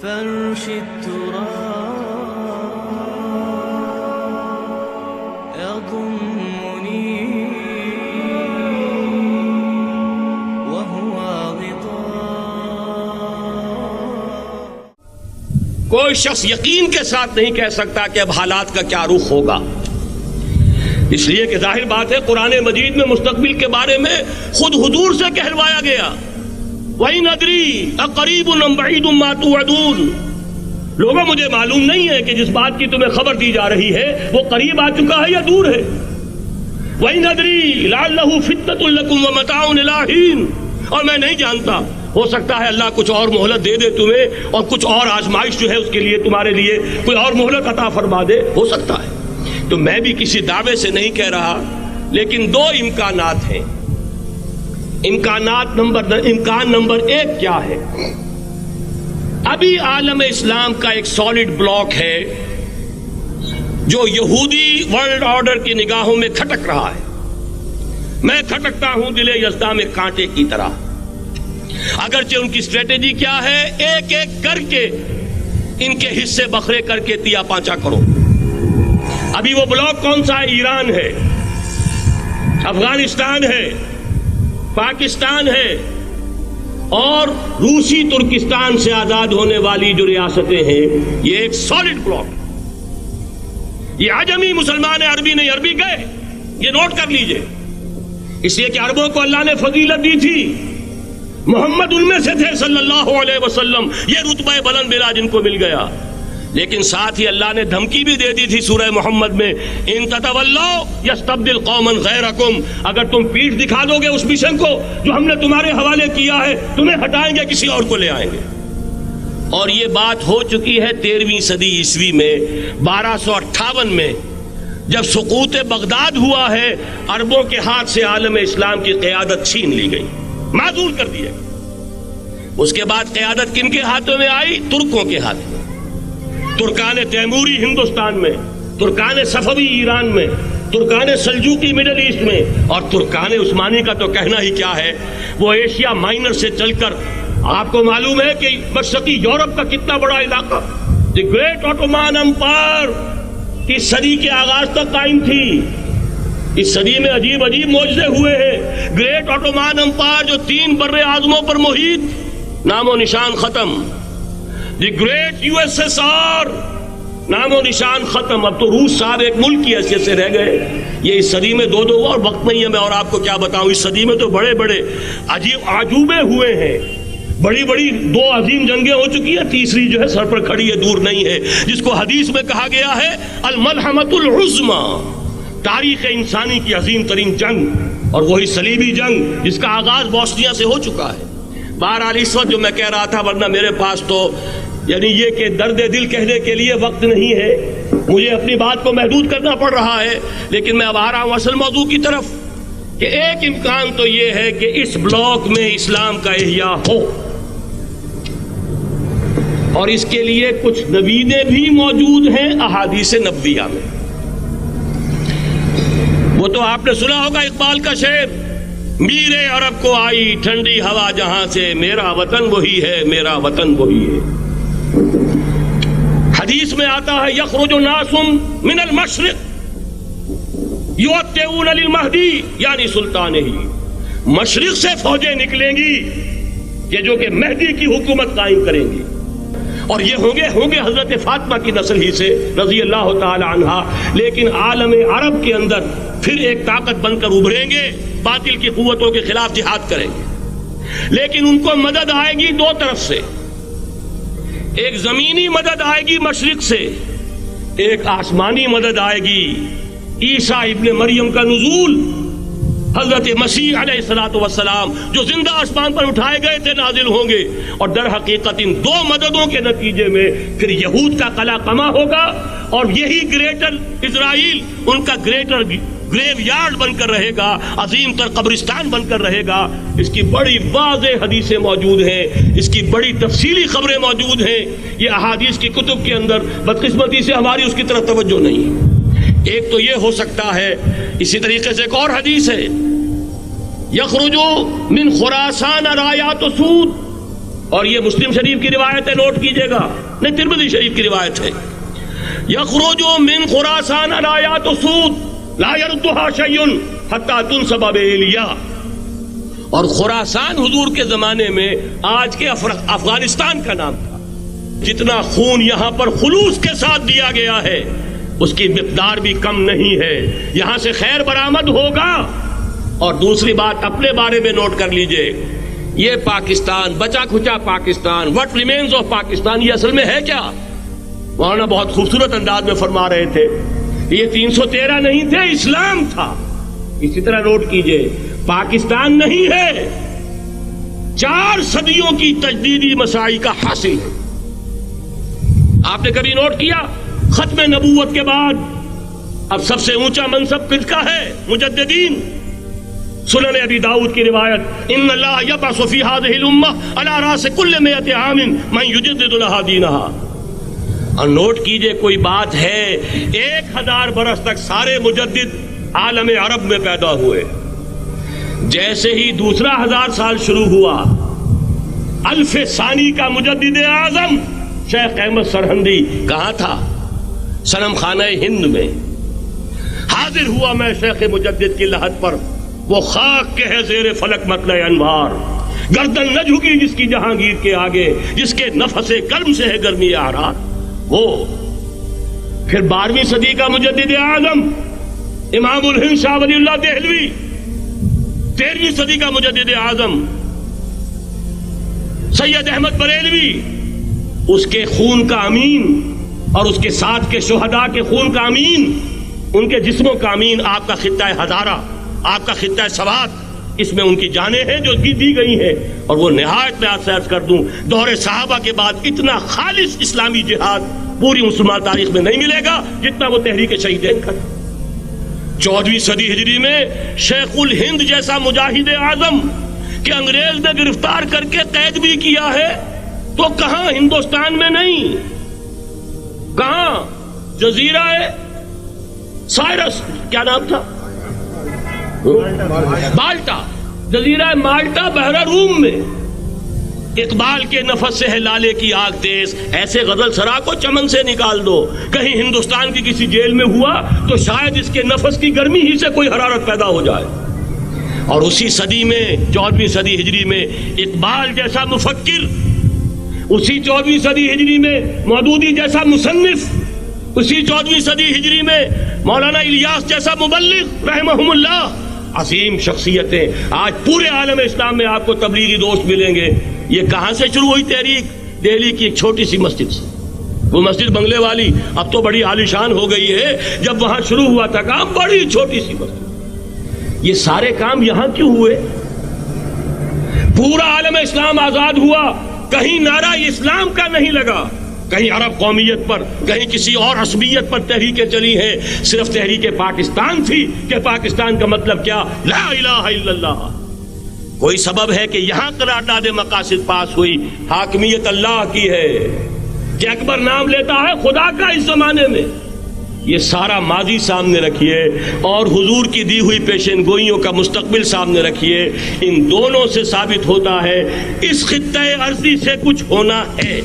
فرش التراب يضمني وهو غطاء. کوئی شخص یقین کے ساتھ نہیں کہہ سکتا کہ اب حالات کا کیا رخ ہوگا، اس لیے کہ ظاہر بات ہے قرآن مجید میں مستقبل کے بارے میں خود حضور سے کہلوایا گیا، وَإِنْ أَدْرِي أَقَرِيبٌ أَمْ بَعِيدٌ مَا تُوعَدُونَ. لوگوں مجھے معلوم نہیں ہے کہ جس بات کی تمہیں خبر دی جا رہی ہے وہ قریب آ چکا ہے یا دور ہے. وَإِنْ أَدْرِي لَعَلَّهُ فِتْنَةٌ لَكُمْ وَمَتَاعٌ إِلَىٰ حِينٍ. اور میں نہیں جانتا، ہو سکتا ہے اللہ کچھ اور مہلت دے دے تمہیں، اور کچھ اور آزمائش جو ہے اس کے لیے تمہارے لیے کوئی اور مہلت عطا فرما دے، ہو سکتا ہے. تو میں بھی کسی دعوے سے نہیں کہہ رہا، لیکن دو امکانات ہیں. امکان نمبر ایک کیا ہے؟ ابھی عالم اسلام کا ایک سالڈ بلاک ہے جو یہودی ورلڈ آرڈر کی نگاہوں میں کھٹک رہا ہے. میں کھٹکتا ہوں دل یزدہ میں کانٹے کی طرح. اگرچہ ان کی اسٹریٹجی کیا ہے؟ ایک ایک کر کے ان کے حصے بکھرے کر کے تیا پانچا کرو. ابھی وہ بلاک کون سا ہے؟ ایران ہے، افغانستان ہے، پاکستان ہے، اور روسی ترکستان سے آزاد ہونے والی جو ریاستیں ہیں. یہ ایک سالڈ بلاک. یہ عجمی مسلمان عربی نہیں، عربی گئے، یہ نوٹ کر لیجئے. اس لیے کہ عربوں کو اللہ نے فضیلت دی تھی، محمد ان میں سے تھے صلی اللہ علیہ وسلم، یہ رتبہ بلند ملا جن کو مل گیا. لیکن ساتھ ہی اللہ نے دھمکی بھی دے دی تھی سورہ محمد میں، ان تتولوا یستبدل قوما غیرکم. اگر تم پیٹھ دکھا دو گے اس مشن کو جو ہم نے تمہارے حوالے کیا ہے، تمہیں ہٹائیں گے، کسی اور کو لے آئیں گے. اور یہ بات ہو چکی ہے 13ویں صدی عیسوی میں. 1258 میں جب سقوط بغداد ہوا ہے، عربوں کے ہاتھ سے عالم اسلام کی قیادت چھین لی گئی، معزول کر دیا. اس کے بعد قیادت کن کے ہاتھوں میں آئی؟ ترکوں کے ہاتھ میں. ترکان تیموری ہندوستان میں، ترکان صفوی ایران میں، ترکان سلجوقی مڈل ایسٹ میں، اور ترکان عثمانی کا تو کہنا ہی کیا ہے. وہ ایشیا مائنر سے چل کر آپ کو معلوم ہے کہ مشرقی یورپ کا کتنا بڑا علاقہ، دی گریٹ آٹومان امپائر کی صدی کے آغاز تک قائم تھی. اس صدی میں عجیب عجیب معجزے ہوئے ہیں. گریٹ آٹومان امپائر جو 3 بر اعظموں پر محیط، نام و نشان ختم. دی گریٹ USSR، نام و نشان ختم. اب تو روس صاحب ایک ملک کی حیثیت سے رہ گئے. یہ اس صدی میں دو اور وقت نہیں ہے میں اور آپ کو کیا بتاؤں. اس صدی میں تو بڑے بڑے عجیب عجوبے ہوئے ہیں. بڑی 2 عظیم جنگیں ہو چکی ہیں، تیسری جو ہے سر پر کھڑی ہے، دور نہیں ہے، جس کو حدیث میں کہا گیا ہے الملحمۃ العظمیٰ، تاریخ انسانی کی عظیم ترین جنگ. اور وہی صلیبی جنگ جس کا آغاز بوسنیا سے ہو چکا ہے. بہرحال اس وقت جو میں کہہ رہا تھا، ورنہ میرے پاس تو یعنی یہ کہ درد دل کہنے کے لیے وقت نہیں ہے، مجھے اپنی بات کو محدود کرنا پڑ رہا ہے. لیکن میں اب آ رہا ہوں اصل موضوع کی طرف، کہ ایک امکان تو یہ ہے کہ اس بلاک میں اسلام کا احیاء ہو، اور اس کے لیے کچھ نویدیں بھی موجود ہیں احادیث نبویہ میں. وہ تو آپ نے سنا ہوگا اقبال کا شعر، میرے عرب کو آئی ٹھنڈی ہوا جہاں سے، میرا وطن وہی ہے، میرا وطن وہی ہے. حدیث میں آتا ہے یخرج ناس من المشرق یؤتون للمہدی، یعنی سلطان ہی. مشرق سے فوجیں نکلیں گی یہ جو کہ مہدی کی حکومت قائم کریں گی، اور یہ ہوں گے حضرت فاطمہ کی نسل ہی سے رضی اللہ تعالی عنہا. لیکن عالم عرب کے اندر پھر ایک طاقت بن کر ابھریں گے، باطل کی قوتوں کے خلاف جہاد کریں گے. لیکن ان کو مدد آئے گی 2 طرف سے. ایک زمینی مدد آئے گی مشرق سے، ایک آسمانی مدد آئے گی. عیسیٰ ابن مریم کا نزول، حضرت مسیح علیہ الصلوۃ والسلام جو زندہ آسمان پر اٹھائے گئے تھے نازل ہوں گے. اور در حقیقت ان 2 مددوں کے نتیجے میں پھر یہود کا قلعہ قمع ہوگا، اور یہی گریٹر اسرائیل ان کا گریٹر گریو یارڈ بن کر رہے گا، عظیم تر قبرستان بن کر رہے گا. اس کی بڑی واضح حدیثیں موجود ہیں، اس کی بڑی تفصیلی خبریں موجود ہیں. یہ احادیث کی کتب کے اندر بدقسمتی سے ہماری اس کی طرف توجہ نہیں. ایک تو یہ ہو سکتا ہے. اسی طریقے سے ایک اور حدیث ہے، یخرج من خراسان رایات سود اور یہ مسلم شریف کی روایت ہے، نوٹ کیجئے گا، نہیں ترمذی شریف کی روایت ہے، یخرج من خراسان آیات سود لا یردھا شیء حتی تنصب بإیلیا. اور خراسان حضور کے زمانے میں آج کے افغانستان کا نام تھا. جتنا خون یہاں پر خلوص کے ساتھ دیا گیا ہے اس کی مقدار بھی کم نہیں ہے. یہاں سے خیر برآمد ہوگا. اور دوسری بات اپنے بارے میں نوٹ کر لیجئے، یہ پاکستان، بچا کھچا Pakistan, what remains of Pakistan, یہ اصل میں ہے کیا؟ مولانا بہت خوبصورت انداز میں فرما رہے تھے، یہ 313 نہیں تھے، اسلام تھا. اسی طرح نوٹ کیجئے، پاکستان نہیں ہے، 4 صدیوں کی تجدیدی مساعی کا حاصل ہے. آپ نے کبھی نوٹ کیا ختم نبوت کے بعد اب سب سے اونچا منصب کس کا ہے؟ مجددین. سنن ابی داؤد کی روایت، ان اللہ یبعث فی هذه الامہ علی راس کل 100 عام من یجدد لها دینها. اور نوٹ کیجئے کوئی بات ہے، 1000 برس تک سارے مجدد عالم عرب میں پیدا ہوئے. جیسے ہی دوسرا 1000 سال شروع ہوا، الف ثانی کا مجدد اعظم شیخ احمد سرہندی کہاں تھا؟ صنم خانہ ہند میں حاضر ہوا. میں شیخ مجدد کی لحد پر، وہ خاک کے ہے زیر فلک مطلع انوار، گردن نہ جھکی جس کی جہانگیر کے آگے، جس کے نفس گرم سے ہے گرمی احرار. وہ پھر 12ویں صدی کا مجدد اعظم امام الہند شاہ ولی اللہ دہلوی، 13ویں صدی کا مجدد اعظم سید احمد بریلوی، اس کے خون کا امین اور اس کے ساتھ کے شہداء کے خون کا امین، ان کے جسموں کا امین آپ کا خطہ ہزارہ، آپ کا خطہ سوات، اس میں ان کی جانیں ہیں جو دی گئی ہیں. اور وہ نہایت میں آپ سے عرض کر دوں، دور صحابہ کے بعد اتنا خالص اسلامی جہاد پوری مسلمان تاریخ میں نہیں ملے گا جتنا وہ تحریک شہیدین کا. 14ویں صدی ہجری میں شیخ الہند جیسا مجاہد اعظم کہ انگریز نے گرفتار کر کے قید بھی کیا ہے، تو کہاں؟ ہندوستان میں نہیں، کہاں؟ جزیرہ سائرس، کیا نام تھا؟ مالٹا، جزیرہ مالٹا بحر روم میں. اقبال کے نفس سے ہے لالے کی آگ تیز، ایسے غزل سرا کو چمن سے نکال دو. کہیں ہندوستان کی کسی جیل میں ہوا تو شاید اس کے نفس کی گرمی ہی سے کوئی حرارت پیدا ہو جائے. اور اسی صدی میں 14ویں صدی ہجری میں اقبال جیسا مفکر، اسی 14ویں صدی ہجری میں مودودی جیسا مصنف، اسی 14ویں صدی ہجری میں مولانا الیاس جیسا مبلغ رحمہم اللہ، عظیم شخصیتیں. آج پورے عالم اسلام میں آپ کو تبلیغی دوست ملیں گے. یہ کہاں سے شروع ہوئی تحریک؟ دہلی کی ایک چھوٹی سی مسجد سے. وہ مسجد بنگلے والی اب تو بڑی عالیشان ہو گئی ہے، جب وہاں شروع ہوا تھا کام بڑی چھوٹی سی مسجد. یہ سارے کام یہاں کیوں ہوئے؟ پورا عالم اسلام آزاد ہوا، کہیں نعرہ اسلام کا نہیں لگا، کہیں عرب قومیت پر، کہیں کسی اور عصبیت پر تحریکیں چلی ہیں. صرف تحریک پاکستان تھی کہ پاکستان کا مطلب کیا؟ لا الہ الا اللہ. کوئی سبب ہے کہ یہاں قرارداد مقاصد پاس ہوئی، حاکمیت اللہ کی ہے کہ اکبر نام لیتا ہے خدا کا اس زمانے میں. یہ سارا ماضی سامنے رکھیے اور حضور کی دی ہوئی پیشن گوئیوں کا مستقبل سامنے رکھیے. ان دونوں سے ثابت ہوتا ہے اس خطہ ارضی سے کچھ ہونا ہے.